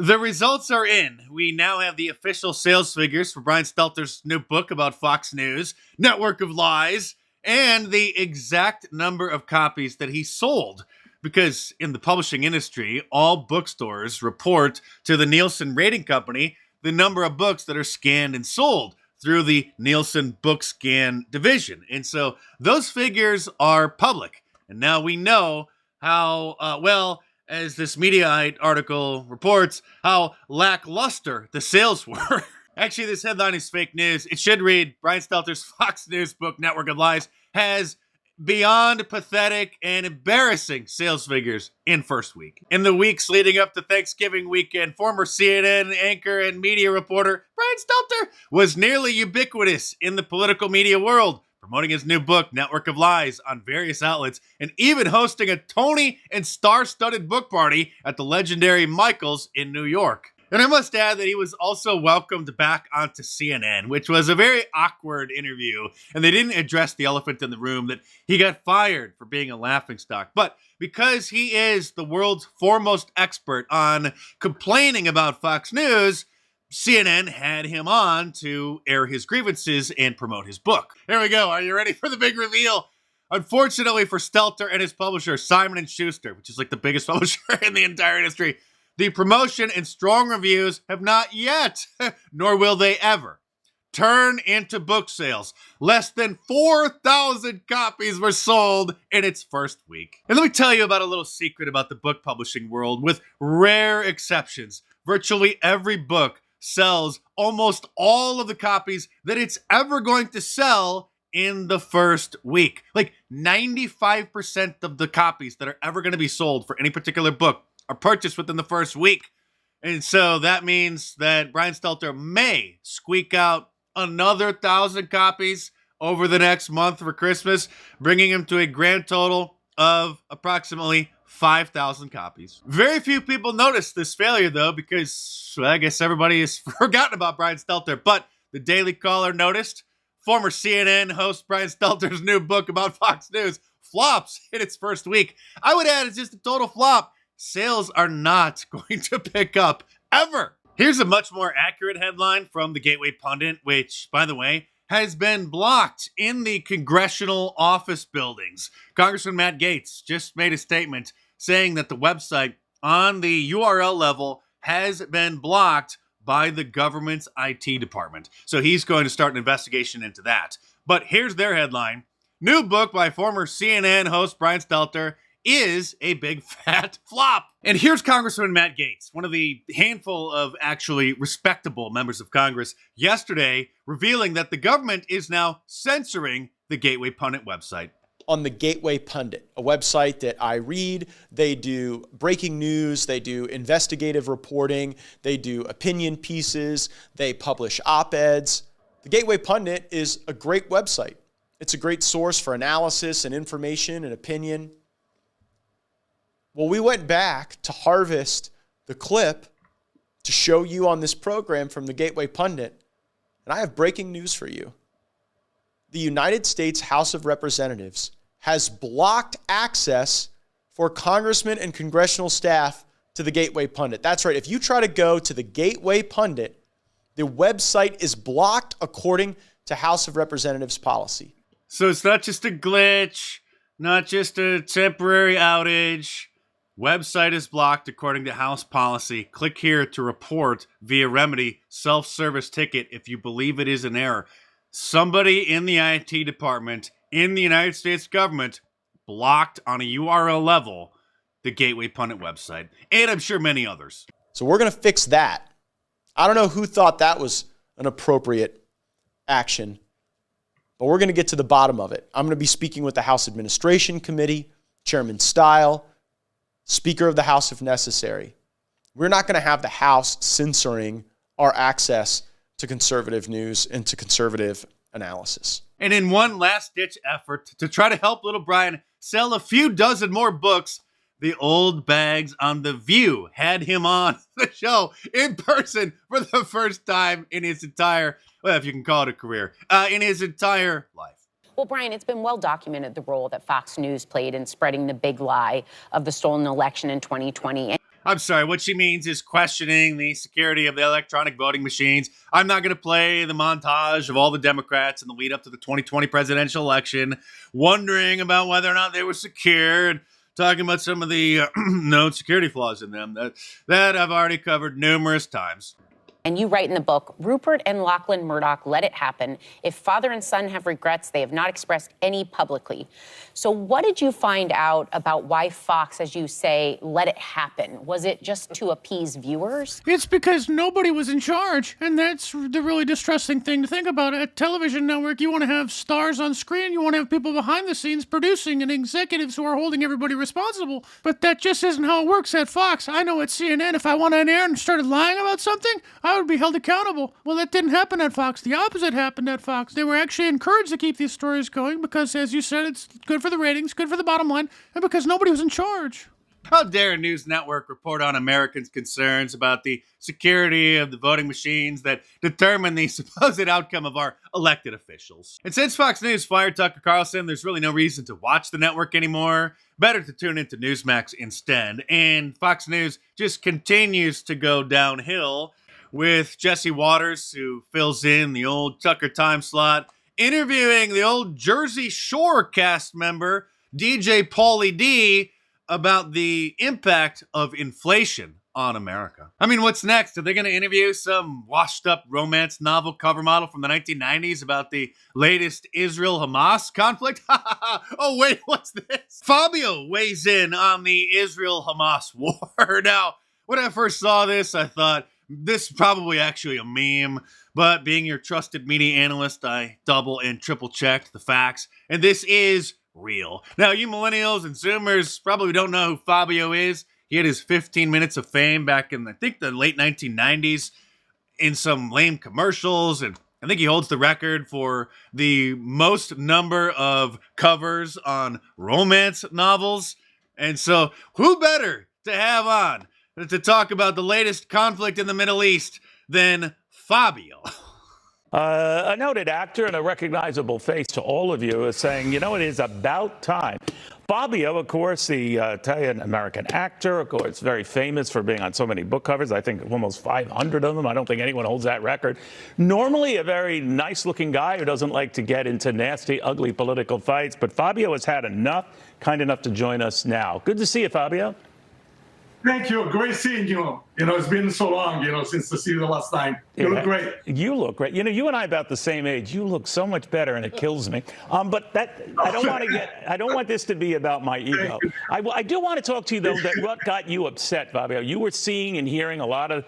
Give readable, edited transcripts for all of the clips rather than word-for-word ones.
The results are in. We now have the official sales figures for Brian Stelter's new book about Fox News, Network of Lies, and the exact number of copies that he sold. Because in the publishing industry, all bookstores report to the Nielsen Rating Company the number of books that are scanned and sold through the Nielsen Book Scan division. And so those figures are public. And now we know how, as this Mediaite article reports, how lackluster the sales were. Actually, this headline is fake news. It should read, Brian Stelter's Fox News book, Network of Lies, has beyond pathetic and embarrassing sales figures in first week. In the weeks leading up to Thanksgiving weekend, former CNN anchor and media reporter Brian Stelter was nearly ubiquitous in the political media world, promoting his new book, Network of Lies, on various outlets, and even hosting a Tony and star-studded book party at the legendary Michael's in New York. And I must add that he was also welcomed back onto CNN, which was a very awkward interview, and they didn't address the elephant in the room that he got fired for being a laughingstock. But because he is the world's foremost expert on complaining about Fox News, CNN had him on to air his grievances and promote his book. Here we go. Are you ready for the big reveal? Unfortunately for Stelter and his publisher, Simon & Schuster, which is like the biggest publisher in the entire industry, the promotion and strong reviews have not yet, nor will they ever, turn into book sales. Less than 4,000 copies were sold in its first week. And let me tell you about a little secret about the book publishing world. With rare exceptions, virtually every book sells almost all of the copies that it's ever going to sell in the first week. Like 95% of the copies that are ever going to be sold for any particular book are purchased within the first week. And so that means that Brian Stelter may squeak out another 1,000 copies over the next month for Christmas, bringing him to a grand total of approximately 5,000 copies. Very few people noticed this failure, though, because I guess everybody has forgotten about Brian Stelter. But the Daily Caller noticed. Former CNN host Brian Stelter's new book about Fox News flops in its first week. I would add it's just a total flop. Sales are not going to pick up ever. Here's a much more accurate headline from the Gateway Pundit, which, by the way, has been blocked in the congressional office buildings. Congressman Matt Gaetz just made a statement saying that the website on the URL level has been blocked by the government's IT department. So he's going to start an investigation into that. But here's their headline. New book by former CNN host Brian Stelter is a big fat flop. And here's Congressman Matt Gaetz, one of the handful of actually respectable members of Congress, yesterday revealing that the government is now censoring the Gateway Pundit website. On the Gateway Pundit, a website that I read, they do breaking news, they do investigative reporting, they do opinion pieces, they publish op-eds. The Gateway Pundit is a great website. It's a great source for analysis and information and opinion. Well, we went back to harvest the clip to show you on this program from the Gateway Pundit, and I have breaking news for you. The United States House of Representatives has blocked access for congressmen and congressional staff to the Gateway Pundit. That's right. If you try to go to the Gateway Pundit, the website is blocked according to House of Representatives policy. So it's not just a glitch, not just a temporary outage. Website is blocked according to House policy. Click here to report via remedy self-service ticket if you believe it is an error. Somebody in the IT department in the United States government blocked on a URL level the Gateway Pundit website, and I'm sure many others. So we're going to fix that. I don't know who thought that was an appropriate action, but we're going to get to the bottom of it. I'm going to be speaking with the House Administration Committee, Chairman Stile, Speaker of the House if necessary. We're not going to have the House censoring our access to conservative news and to conservative analysis. And in one last-ditch effort to try to help little Brian sell a few dozen more books, the old bags on The View had him on the show in person for the first time in his entire, well, if you can call it a career, in his entire life. Well, Brian, it's been well documented the role that Fox News played in spreading the big lie of the stolen election in 2020. I'm sorry, what she means is questioning the security of the electronic voting machines. I'm not going to play the montage of all the Democrats in the lead up to the 2020 presidential election, wondering about whether or not they were secure and talking about some of the known security flaws in them that I've already covered numerous times. And you write in the book, Rupert and Lachlan Murdoch let it happen. If father and son have regrets, they have not expressed any publicly. So what did you find out about why Fox, as you say, let it happen? Was it just to appease viewers? It's because nobody was in charge, and that's the really distressing thing to think about. At a television network, you want to have stars on screen, you want to have people behind the scenes producing and executives who are holding everybody responsible. But that just isn't how it works at Fox. I know at CNN, if I went on air and started lying about something, I would be held accountable. Well, that didn't happen at Fox. The opposite happened at Fox. They were actually encouraged to keep these stories going because, as you said, it's good for the ratings, good for the bottom line, and because nobody was in charge. How dare a news network report on Americans' concerns about the security of the voting machines that determine the supposed outcome of our elected officials? And since Fox News fired Tucker Carlson, there's really no reason to watch the network anymore. Better to tune into Newsmax instead. And Fox News just continues to go downhill with Jesse Waters, who fills in the old Tucker time slot, interviewing the old Jersey Shore cast member, DJ Pauly D, about the impact of inflation on America. I mean, what's next? Are they going to interview some washed-up romance novel cover model from the 1990s about the latest Israel-Hamas conflict? Oh, wait, what's this? Fabio weighs in on the Israel-Hamas war. Now, when I first saw this, I thought, this is probably actually a meme, but being your trusted media analyst, I double and triple checked the facts, and this is real. Now, you millennials and Zoomers probably don't know who Fabio is. He had his 15 minutes of fame back in, I think, the late 1990s in some lame commercials, and I think he holds the record for the most number of covers on romance novels. And so, who better to have on to talk about the latest conflict in the Middle East than Fabio? A noted actor and a recognizable face to all of you is saying, you know, it is about time. Fabio, of course, the Italian-American actor, of course, very famous for being on so many book covers. I think almost 500 of them. I don't think anyone holds that record. Normally a very nice-looking guy who doesn't like to get into nasty, ugly political fights. But Fabio has had enough, kind enough to join us now. Good to see you, Fabio. Thank you. Great seeing you. You know, it's been so long, since to see you the last time. You look great. You look great. You know, you and I are about the same age. You look so much better, and it kills me. But that I don't want this to be about my ego. I do want to talk to you, though, that what got you upset, Fabio. You were seeing and hearing a lot of,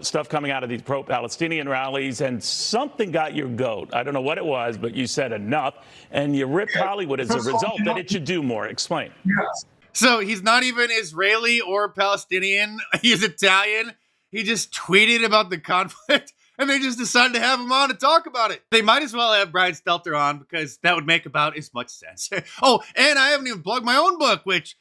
stuff coming out of these pro-Palestinian rallies, and something got your goat. I don't know what it was, but you said enough, and you ripped Hollywood as a result that it should do more. Explain. Yes. So he's not even Israeli or Palestinian. He's Italian. He just tweeted about the conflict, and they just decided to have him on to talk about it. They might as well have Brian Stelter on, because that would make about as much sense. Oh, and I haven't even plugged my own book, which,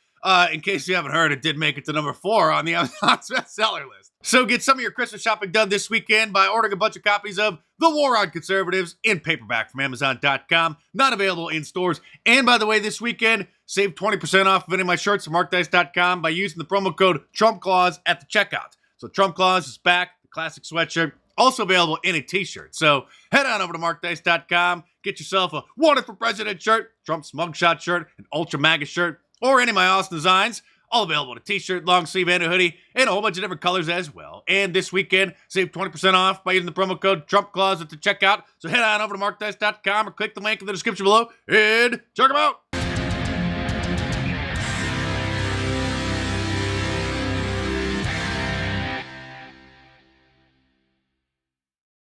in case you haven't heard, it did make it to number 4 on the Amazon bestseller list. So get some of your Christmas shopping done this weekend by ordering a bunch of copies of The War on Conservatives in paperback from Amazon.com. Not available in stores. And by the way, this weekend, save 20% off of any of my shirts from MarkDice.com by using the promo code TrumpClaws at the checkout. So Trump Claws is back, the classic sweatshirt, also available in a t-shirt. So head on over to MarkDice.com, get yourself a Wanted for President shirt, Trump's mugshot shirt, an Ultra MAGA shirt, or any of my awesome designs. All available in a t-shirt, long sleeve, and a hoodie, and a whole bunch of different colors as well. And this weekend, save 20% off by using the promo code TrumpClaws at the checkout. So head on over to MarkDice.com or click the link in the description below and check them out.